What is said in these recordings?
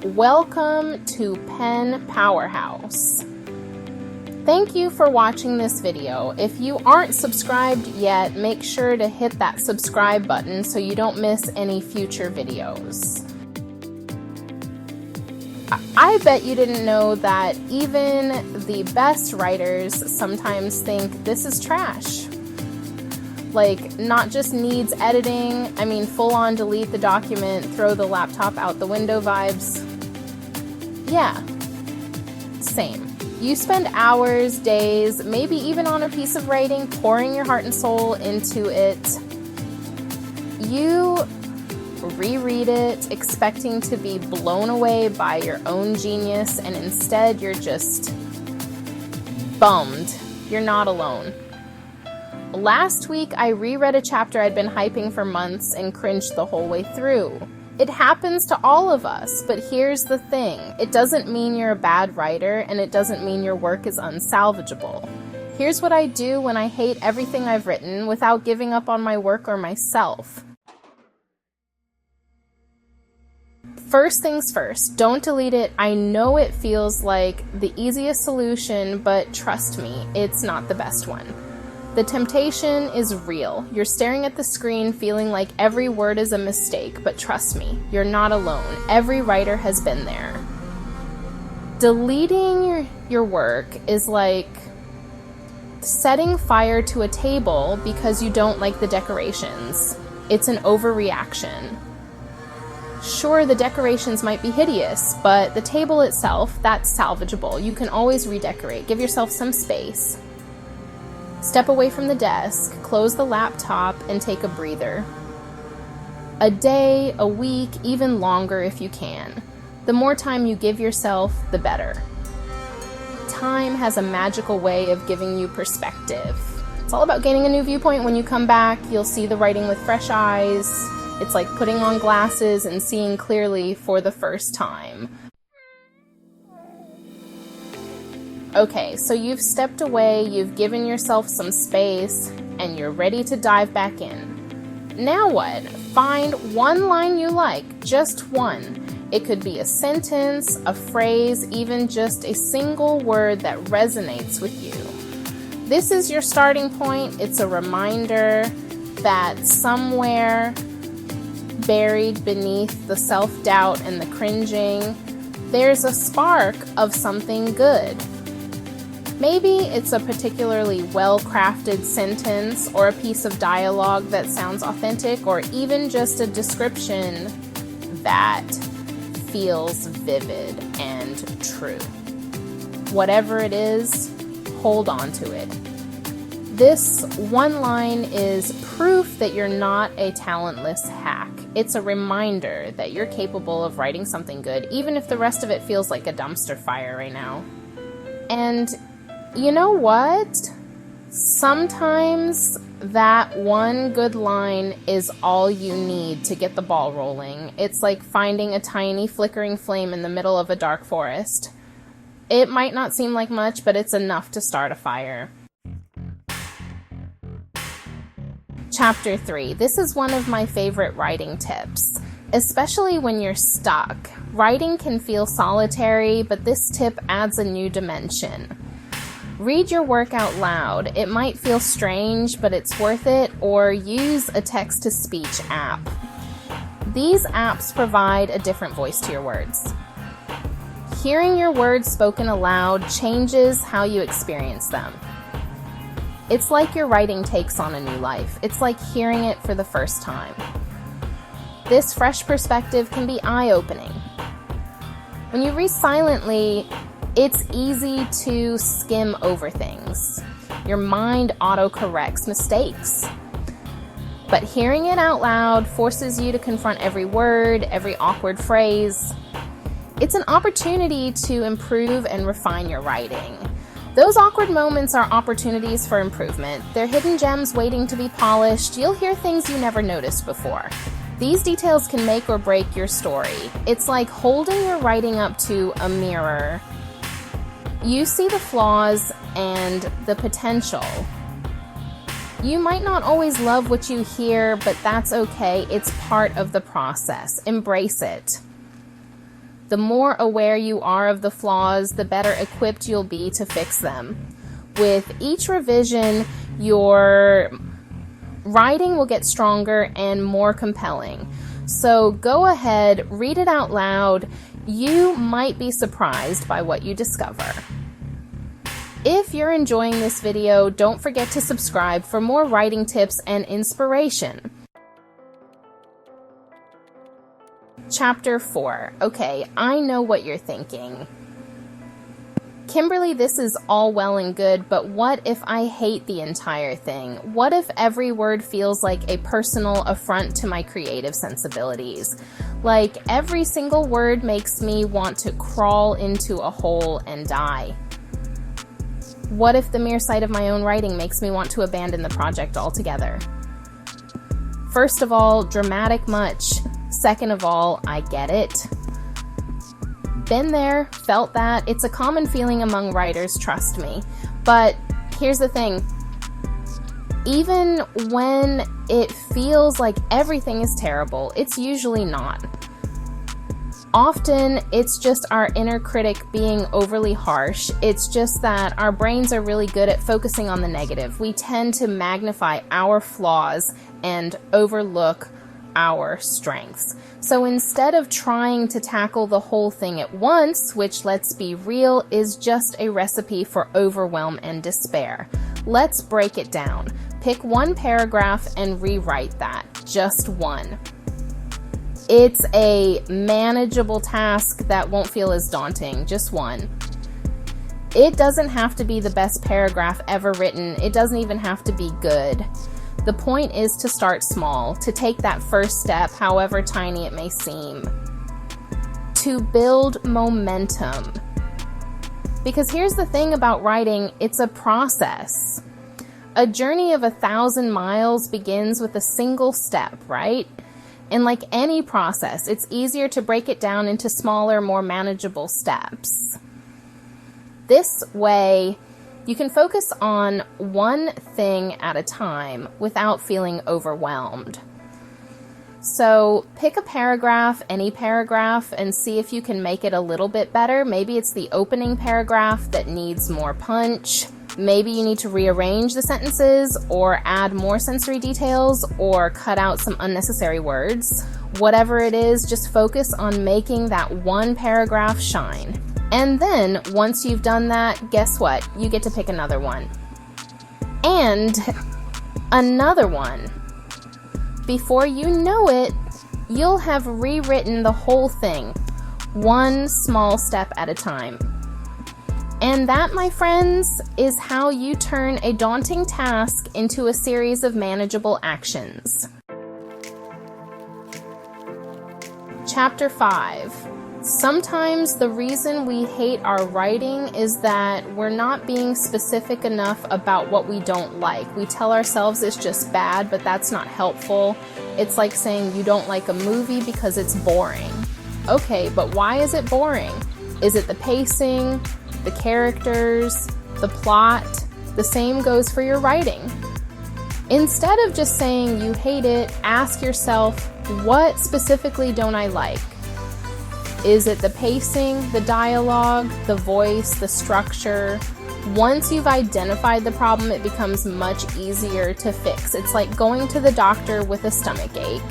Welcome to Pen Powerhouse. Thank you for watching this video. If you aren't subscribed yet, make sure to hit that subscribe button so you don't miss any future videos. I bet you didn't know that even the best writers sometimes think this is trash. Like, not just needs editing, I mean full on delete the document, throw the laptop out the window vibes. Yeah, same. You spend hours, days, maybe even on a piece of writing, pouring your heart and soul into it. You reread it, expecting to be blown away by your own genius, and instead you're just bummed. You're not alone. Last week, I reread a chapter I'd been hyping for months and cringed the whole way through. It happens to all of us, but here's the thing. It doesn't mean you're a bad writer, and it doesn't mean your work is unsalvageable. Here's what I do when I hate everything I've written without giving up on my work or myself. First things first, don't delete it. I know it feels like the easiest solution, but trust me, it's not the best one. The temptation is real. You're staring at the screen feeling like every word is a mistake, but trust me, you're not alone. Every writer has been there. Deleting your work is like setting fire to a table because you don't like the decorations. It's an overreaction. Sure, the decorations might be hideous, but the table itself, that's salvageable. You can always redecorate. Give yourself some space. Step away from the desk, close the laptop, and take a breather. A day, a week, even longer if you can. The more time you give yourself, the better. Time has a magical way of giving you perspective. It's all about gaining a new viewpoint. When you come back, you'll see the writing with fresh eyes. It's like putting on glasses and seeing clearly for the first time. Okay, so you've stepped away, you've given yourself some space, and you're ready to dive back in. Now what? Find one line you like, just one. It could be a sentence, a phrase, even just a single word that resonates with you. This is your starting point. It's a reminder that somewhere buried beneath the self-doubt and the cringing, there's a spark of something good. Maybe it's a particularly well-crafted sentence or a piece of dialogue that sounds authentic, or even just a description that feels vivid and true. Whatever it is, hold on to it. This one line is proof that you're not a talentless hack. It's a reminder that you're capable of writing something good, even if the rest of it feels like a dumpster fire right now. And you know what? Sometimes that one good line is all you need to get the ball rolling. It's like finding a tiny flickering flame in the middle of a dark forest. It might not seem like much, but it's enough to start a fire. Chapter 3. This is one of my favorite writing tips, especially when you're stuck. Writing can feel solitary, but this tip adds a new dimension. Read your work out loud. It might feel strange, but it's worth it, or use a text-to-speech app. These apps provide a different voice to your words. Hearing your words spoken aloud changes how you experience them. It's like your writing takes on a new life. It's like hearing it for the first time. This fresh perspective can be eye-opening. When you read silently, it's easy to skim over things. Your mind auto-corrects mistakes. But hearing it out loud forces you to confront every word, every awkward phrase. It's an opportunity to improve and refine your writing. Those awkward moments are opportunities for improvement. They're hidden gems waiting to be polished. You'll hear things you never noticed before. These details can make or break your story. It's like holding your writing up to a mirror. You see the flaws and the potential. You might not always love what you hear, but that's okay. It's part of the process. Embrace it. The more aware you are of the flaws, the better equipped you'll be to fix them. With each revision, your writing will get stronger and more compelling. So go ahead, read it out loud. You might be surprised by what you discover. If you're enjoying this video, don't forget to subscribe for more writing tips and inspiration. Chapter 4. Okay, I know what you're thinking. Kimberly, this is all well and good, but what if I hate the entire thing? What if every word feels like a personal affront to my creative sensibilities? Like every single word makes me want to crawl into a hole and die? What if the mere sight of my own writing makes me want to abandon the project altogether? First of all, dramatic much. Second of all, I get it. Been there, felt that. It's a common feeling among writers, trust me. But here's the thing. Even when it feels like everything is terrible, it's usually not. Often, it's just our inner critic being overly harsh. It's just that our brains are really good at focusing on the negative. We tend to magnify our flaws and overlook our strengths. So instead of trying to tackle the whole thing at once, which, let's be real, is just a recipe for overwhelm and despair, let's break it down. Pick one paragraph and rewrite that. Just one. It's a manageable task that won't feel as daunting. Just one. It doesn't have to be the best paragraph ever written. It doesn't even have to be good. The point is to start small, to take that first step, however tiny it may seem, to build momentum. Because here's the thing about writing, it's a process. A journey of 1,000 miles begins with a single step, right? And like any process, it's easier to break it down into smaller, more manageable steps. This way, you can focus on one thing at a time without feeling overwhelmed. So pick a paragraph, any paragraph, and see if you can make it a little bit better. Maybe it's the opening paragraph that needs more punch. Maybe you need to rearrange the sentences or add more sensory details or cut out some unnecessary words. Whatever it is, just focus on making that one paragraph shine. And then, once you've done that, guess what? You get to pick another one. And another one. Before you know it, you'll have rewritten the whole thing, one small step at a time. And that, my friends, is how you turn a daunting task into a series of manageable actions. Chapter 5. Sometimes the reason we hate our writing is that we're not being specific enough about what we don't like. We tell ourselves it's just bad, but that's not helpful. It's like saying you don't like a movie because it's boring. Okay, but why is it boring? Is it the pacing, the characters, the plot? The same goes for your writing. Instead of just saying you hate it, ask yourself, what specifically don't I like? Is it the pacing, the dialogue, the voice, the structure? Once you've identified the problem, it becomes much easier to fix. It's like going to the doctor with a stomach ache.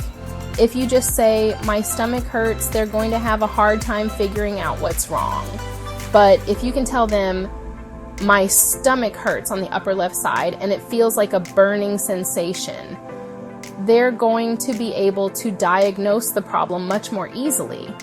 If you just say, my stomach hurts, they're going to have a hard time figuring out what's wrong. But if you can tell them, my stomach hurts on the upper left side, and it feels like a burning sensation, they're going to be able to diagnose the problem much more easily.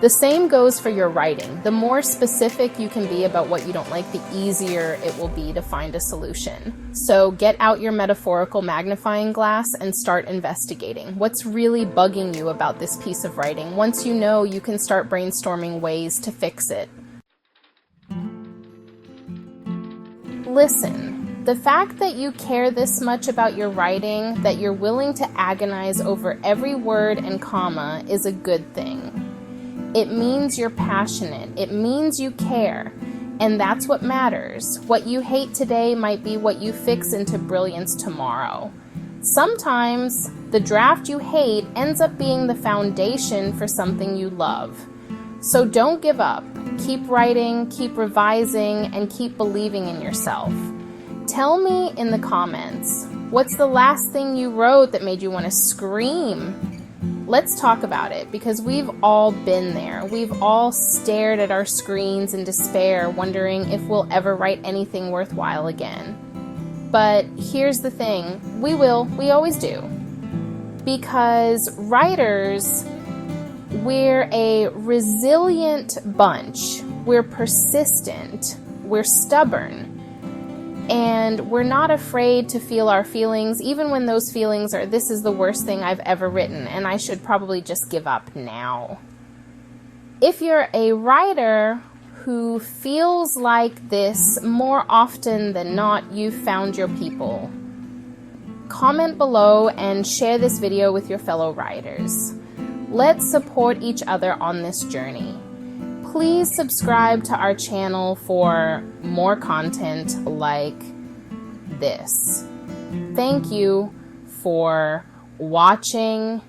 The same goes for your writing. The more specific you can be about what you don't like, the easier it will be to find a solution. So get out your metaphorical magnifying glass and start investigating. What's really bugging you about this piece of writing? Once you know, you can start brainstorming ways to fix it. Listen, the fact that you care this much about your writing, that you're willing to agonize over every word and comma, is a good thing. It means you're passionate. It means you care. And that's what matters. What you hate today might be what you fix into brilliance tomorrow. Sometimes the draft you hate ends up being the foundation for something you love. So don't give up. Keep writing, keep revising, and keep believing in yourself. Tell me in the comments, what's the last thing you wrote that made you want to scream? Let's talk about it, because we've all been there. We've all stared at our screens in despair, wondering if we'll ever write anything worthwhile again. But here's the thing, we will, we always do. Because writers, we're a resilient bunch. We're persistent. We're stubborn. And we're not afraid to feel our feelings, even when those feelings are, this is the worst thing I've ever written, and I should probably just give up now. If you're a writer who feels like this more often than not, you've found your people. Comment below and share this video with your fellow writers. Let's support each other on this journey. Please subscribe to our channel for more content like this. Thank you for watching.